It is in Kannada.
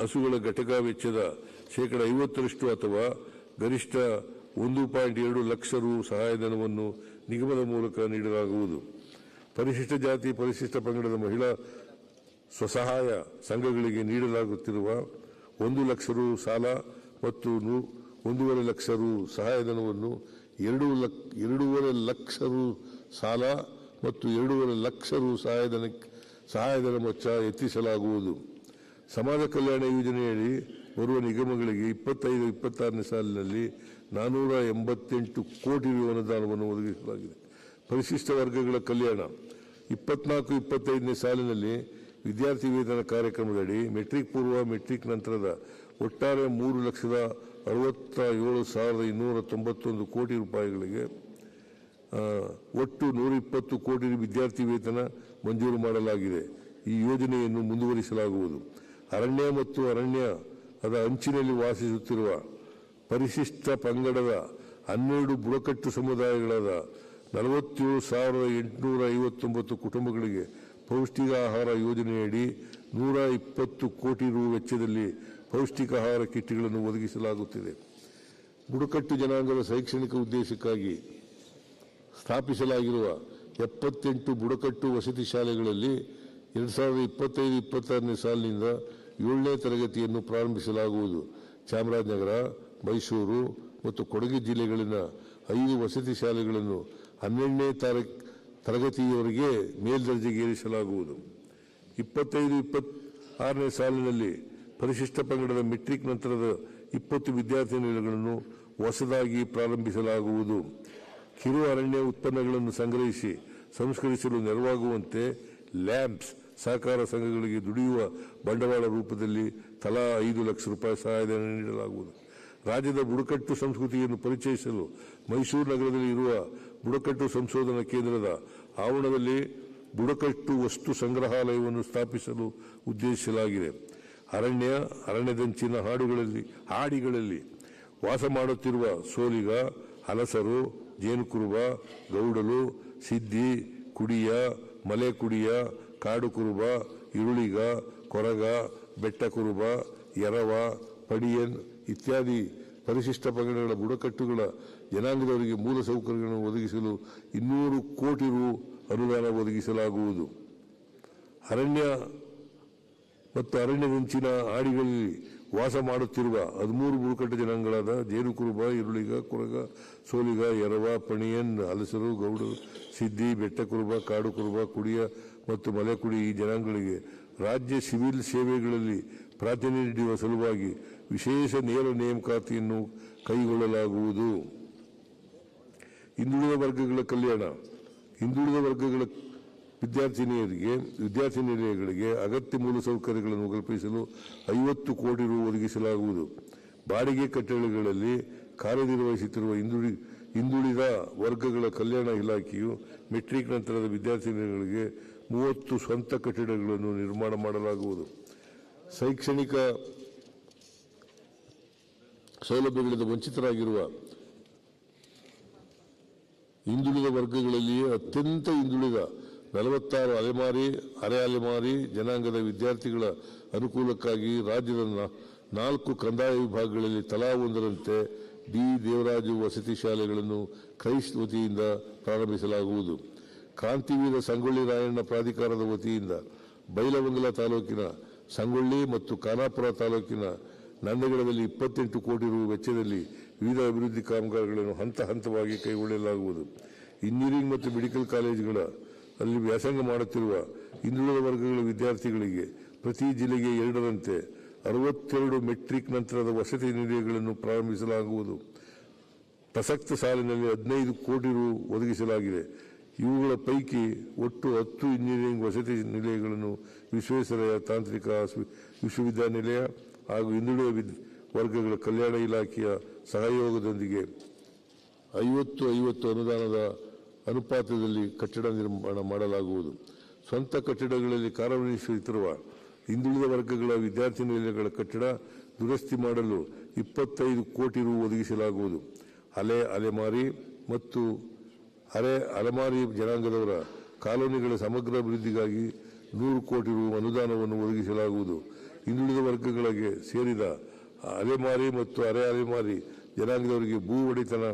ಹಸುಗಳ ಘಟಕ ವೆಚ್ಚದ 50% ಅಥವಾ ಗರಿಷ್ಠ 1.2 ಲಕ್ಷ ರು ಸಹಾಯಧನವನ್ನು ನಿಗಮದ ಮೂಲಕ ನೀಡಲಾಗುವುದು. ಪರಿಶಿಷ್ಟ ಜಾತಿ ಪರಿಶಿಷ್ಟ ಪಂಗಡದ ಮಹಿಳಾ ಸ್ವಸಹಾಯ ಸಂಘಗಳಿಗೆ ನೀಡಲಾಗುತ್ತಿರುವ 1 ಲಕ್ಷ ರು ಸಾಲ ಮತ್ತು 1.5 ಲಕ್ಷ ರು ಸಹಾಯಧನವನ್ನು 2.5 ಲಕ್ಷ ರು ಸಾಲ ಮತ್ತು 2.5 ಲಕ್ಷ ರು ಸಹಾಯಧನ ಮೊತ್ತ ಎತ್ತಿಸಲಾಗುವುದು. ಸಮಾಜ ಕಲ್ಯಾಣ ಯೋಜನೆಯಡಿ ಬರುವ ನಿಗಮಗಳಿಗೆ 25-26ನೇ ಸಾಲಿನಲ್ಲಿ 488 ಕೋಟಿ ರು ಅನುದಾನವನ್ನು ಒದಗಿಸಲಾಗಿದೆ. ಪರಿಶಿಷ್ಟ ವರ್ಗಗಳ ಕಲ್ಯಾಣ 24-25ನೇ ಸಾಲಿನಲ್ಲಿ ವಿದ್ಯಾರ್ಥಿ ವೇತನ ಕಾರ್ಯಕ್ರಮದಡಿ ಮೆಟ್ರಿಕ್ ಪೂರ್ವ ಮೆಟ್ರಿಕ್ ನಂತರದ ಒಟ್ಟಾರೆ 3,67,291 ಕೋಟಿ ರೂಪಾಯಿಗಳಿಗೆ ಒಟ್ಟು 120 ಕೋಟಿ ವಿದ್ಯಾರ್ಥಿ ವೇತನ ಮಂಜೂರು ಮಾಡಲಾಗಿದೆ. ಈ ಯೋಜನೆಯನ್ನು ಮುಂದುವರಿಸಲಾಗುವುದು. ಅರಣ್ಯ ಮತ್ತು ಅರಣ್ಯದ ಅಂಚಿನಲ್ಲಿ ವಾಸಿಸುತ್ತಿರುವ ಪರಿಶಿಷ್ಟ ಪಂಗಡದ 12 ಬುಡಕಟ್ಟು ಸಮುದಾಯಗಳಾದ 47,859 ಕುಟುಂಬಗಳಿಗೆ ಪೌಷ್ಟಿಕ ಆಹಾರ ಯೋಜನೆಯಡಿ 120 ಕೋಟಿ ರು ವೆಚ್ಚದಲ್ಲಿ ಪೌಷ್ಟಿಕ ಆಹಾರ ಕಿಟ್ಗಳನ್ನು ಒದಗಿಸಲಾಗುತ್ತಿದೆ. ಬುಡಕಟ್ಟು ಜನಾಂಗದ ಶೈಕ್ಷಣಿಕ ಉದ್ದೇಶಕ್ಕಾಗಿ ಸ್ಥಾಪಿಸಲಾಗಿರುವ 78 ಬುಡಕಟ್ಟು ವಸತಿ ಶಾಲೆಗಳಲ್ಲಿ 2025-26ನೇ ಸಾಲಿನಿಂದ 7ನೇ ತರಗತಿಯನ್ನು ಪ್ರಾರಂಭಿಸಲಾಗುವುದು. ಚಾಮರಾಜನಗರ, ಮೈಸೂರು ಮತ್ತು ಕೊಡಗು ಜಿಲ್ಲೆಗಳಿನ 5 ವಸತಿ ಶಾಲೆಗಳನ್ನು 12ನೇ ತರಗತಿಯವರೆಗೆ ಮೇಲ್ದರ್ಜೆಗೇರಿಸಲಾಗುವುದು. 25-26ನೇ ಸಾಲಿನಲ್ಲಿ ಪರಿಶಿಷ್ಟ ಪಂಗಡದ ಮೆಟ್ರಿಕ್ ನಂತರದ 20 ವಿದ್ಯಾರ್ಥಿ ನಿಲಯಗಳನ್ನು ಹೊಸದಾಗಿ ಪ್ರಾರಂಭಿಸಲಾಗುವುದು. ಕಿರು ಅರಣ್ಯ ಉತ್ಪನ್ನಗಳನ್ನು ಸಂಗ್ರಹಿಸಿ ಸಂಸ್ಕರಿಸಲು ನೆರವಾಗುವಂತೆ ಲ್ಯಾಂಪ್ಸ್ ಸಹಕಾರ ಸಂಘಗಳಿಗೆ ದುಡಿಯುವ ಬಂಡವಾಳ ರೂಪದಲ್ಲಿ ತಲಾ 5 ಲಕ್ಷ ರೂಪಾಯಿ ಸಹಾಯಧನ ನೀಡಲಾಗುವುದು. ರಾಜ್ಯದ ಬುಡಕಟ್ಟು ಸಂಸ್ಕೃತಿಯನ್ನು ಪರಿಚಯಿಸಲು ಮೈಸೂರು ನಗರದಲ್ಲಿ ಇರುವ ಬುಡಕಟ್ಟು ಸಂಶೋಧನಾ ಕೇಂದ್ರದ ಆವರಣದಲ್ಲಿ ಬುಡಕಟ್ಟು ವಸ್ತು ಸಂಗ್ರಹಾಲಯವನ್ನು ಸ್ಥಾಪಿಸಲು ಉದ್ದೇಶಿಸಲಾಗಿದೆ. ಅರಣ್ಯದಂಚಿನ ಹಾಡಿಗಳಲ್ಲಿ ವಾಸ ಮಾಡುತ್ತಿರುವ ಸೋಲಿಗ, ಹಲಸರು, ಜೇನುಕುರುಬ, ಗೌಡಲು, ಸಿದ್ದಿ, ಕುಡಿಯ, ಮಲೆ ಕುಡಿಯ, ಕಾಡು ಕುರುಬ, ಇರುಳಿಗ, ಕೊರಗ, ಬೆಟ್ಟ ಕುರುಬ, ಎರವ, ಪಡಿಯನ್ ಇತ್ಯಾದಿ ಪರಿಶಿಷ್ಟ ಪಂಗಡಗಳ ಬುಡಕಟ್ಟುಗಳ ಜನಾಂಗದವರಿಗೆ ಮೂಲ ಸೌಕರ್ಯಗಳನ್ನು ಒದಗಿಸಲು 200 ಕೋಟಿ ರು ಅನುದಾನ ಒದಗಿಸಲಾಗುವುದು. ಅರಣ್ಯ ಮತ್ತು ಅರಣ್ಯದಂಚಿನ ಹಾಡಿಗಳಲ್ಲಿ ವಾಸ ಮಾಡುತ್ತಿರುವ 13 ಬುಡಕಟ್ಟು ಜನಾಂಗಗಳಾದ ಜೇನುಕುರುಬ, ಇರುಳಿಗ, ಕೊರಗ, ಸೋಲಿಗ, ಎರವ, ಪಣಿಯನ್, ಹಲಸರು, ಗೌಡರು, ಸಿದ್ದಿ, ಬೆಟ್ಟ ಕುರುಬ, ಕಾಡು ಕುರುಬ, ಕುಡಿಯ ಮತ್ತು ಮಲೆಕುಡಿ ಈ ಜನಾಂಗಗಳಿಗೆ ರಾಜ್ಯ ಸಿವಿಲ್ ಸೇವೆಗಳಲ್ಲಿ ಪ್ರಾತಿನಿಧ್ಯ ನೀಡುವ ಸಲುವಾಗಿ ವಿಶೇಷ ನೇರ ನೇಮಕಾತಿಯನ್ನು ಕೈಗೊಳ್ಳಲಾಗುವುದು. ಹಿಂದುಳಿದ ವರ್ಗಗಳ ಕಲ್ಯಾಣ. ಹಿಂದುಳಿದ ವರ್ಗಗಳ ವಿದ್ಯಾರ್ಥಿ ನಿಲಯಗಳಿಗೆ ಅಗತ್ಯ ಮೂಲಸೌಕರ್ಯಗಳನ್ನು ಕಲ್ಪಿಸಲು 50 ಕೋಟಿ ರು ಒದಗಿಸಲಾಗುವುದು. ಬಾಡಿಗೆ ಕಟ್ಟಡಗಳಲ್ಲಿ ಕಾರ್ಯನಿರ್ವಹಿಸುತ್ತಿರುವ ಹಿಂದುಳಿದ ವರ್ಗಗಳ ಕಲ್ಯಾಣ ಇಲಾಖೆಯು ಮೆಟ್ರಿಕ್ ನಂತರದ ವಿದ್ಯಾರ್ಥಿ ನಿಲಯಗಳಿಗೆ 30 ಸ್ವಂತ ಕಟ್ಟಡಗಳನ್ನು ನಿರ್ಮಾಣ ಮಾಡಲಾಗುವುದು. ಶೈಕ್ಷಣಿಕ ಸೌಲಭ್ಯಗಳಿಂದ ವಂಚಿತರಾಗಿರುವ ಹಿಂದುಳಿದ ವರ್ಗಗಳಲ್ಲಿಯೇ ಅತ್ಯಂತ ಹಿಂದುಳಿದ 46 ಅಲೆಮಾರಿ, ಅರೆ ಅಲೆಮಾರಿ ಜನಾಂಗದ ವಿದ್ಯಾರ್ಥಿಗಳ ಅನುಕೂಲಕ್ಕಾಗಿ ರಾಜ್ಯದ 4 ಕಂದಾಯ ವಿಭಾಗಗಳಲ್ಲಿ ತಲಾ ಒಂದರಂತೆ ಡಿ ದೇವರಾಜು ವಸತಿ ಶಾಲೆಗಳನ್ನು ಕ್ರೈಸ್ಟ್ ವತಿಯಿಂದ ಪ್ರಾರಂಭಿಸಲಾಗುವುದು. ಕ್ರಾಂತಿವೀರ ಸಂಗೊಳ್ಳಿ ರಾಯಣ್ಣ ಪ್ರಾಧಿಕಾರದ ವತಿಯಿಂದ ಬೈಲಹೊಂಗಲ ತಾಲೂಕಿನ ಸಂಗೊಳ್ಳಿ ಮತ್ತು ಖಾನಾಪುರ ತಾಲೂಕಿನ ನಂದಗಡದಲ್ಲಿ 28 ಕೋಟಿ ರು ವೆಚ್ಚದಲ್ಲಿ ವಿವಿಧ ಅಭಿವೃದ್ಧಿ ಕಾಮಗಾರಿಗಳನ್ನು ಹಂತ ಹಂತವಾಗಿ ಕೈಗೊಳ್ಳಲಾಗುವುದು. ಇಂಜಿನಿಯರಿಂಗ್ ಮತ್ತು ಮೆಡಿಕಲ್ ಕಾಲೇಜುಗಳಲ್ಲಿ ವ್ಯಾಸಂಗ ಮಾಡುತ್ತಿರುವ ಹಿಂದುಳಿದ ವರ್ಗಗಳ ವಿದ್ಯಾರ್ಥಿಗಳಿಗೆ ಪ್ರತಿ ಜಿಲ್ಲೆಗೆ 2ರಂತೆ 62 ಮೆಟ್ರಿಕ್ ನಂತರದ ವಸತಿ ನಿಲಯಗಳನ್ನು ಪ್ರಾರಂಭಿಸಲಾಗುವುದು. ಪ್ರಸಕ್ತ ಸಾಲಿನಲ್ಲಿ 15 ಕೋಟಿ ರು ಒದಗಿಸಲಾಗಿದೆ. ಇವುಗಳ ಪೈಕಿ ಒಟ್ಟು 10 ಇಂಜಿನಿಯರಿಂಗ್ ವಸತಿ ನಿಲಯಗಳನ್ನು ವಿಶ್ವೇಶ್ವರಯ್ಯ ತಾಂತ್ರಿಕ ವಿಶ್ವವಿದ್ಯಾನಿಲಯ ಹಾಗೂ ಹಿಂದುಳಿದ ವರ್ಗಗಳ ಕಲ್ಯಾಣ ಇಲಾಖೆಯ ಸಹಯೋಗದೊಂದಿಗೆ 50-50 ಅನುದಾನದ ಅನುಪಾತದಲ್ಲಿ ಕಟ್ಟಡ ನಿರ್ಮಾಣ ಮಾಡಲಾಗುವುದು. ಸ್ವಂತ ಕಟ್ಟಡಗಳಲ್ಲಿ ಕಾರ್ಯನಿರ್ವಹಿಸುತ್ತಿರುವ ಹಿಂದುಳಿದ ವರ್ಗಗಳ ವಿದ್ಯಾರ್ಥಿ ನಿಲಯಗಳ ಕಟ್ಟಡ ದುರಸ್ತಿ ಮಾಡಲು 25 ಕೋಟಿ ರು ಒದಗಿಸಲಾಗುವುದು. ಅಲೆಮಾರಿ ಮತ್ತು ಅರೆ ಅಲೆಮಾರಿ ಜನಾಂಗದವರ ಕಾಲೋನಿಗಳ ಸಮಗ್ರ ಅಭಿವೃದ್ಧಿಗಾಗಿ 100 ಕೋಟಿ ರು ಅನುದಾನವನ್ನು ಒದಗಿಸಲಾಗುವುದು. ಹಿಂದುಳಿದ ವರ್ಗಗಳಿಗೆ ಸೇರಿದ ಅಲೆಮಾರಿ ಮತ್ತು ಅರೆ ಅಲೆಮಾರಿ ಜನಾಂಗದವರಿಗೆ ಭೂ ಒಡೆತನ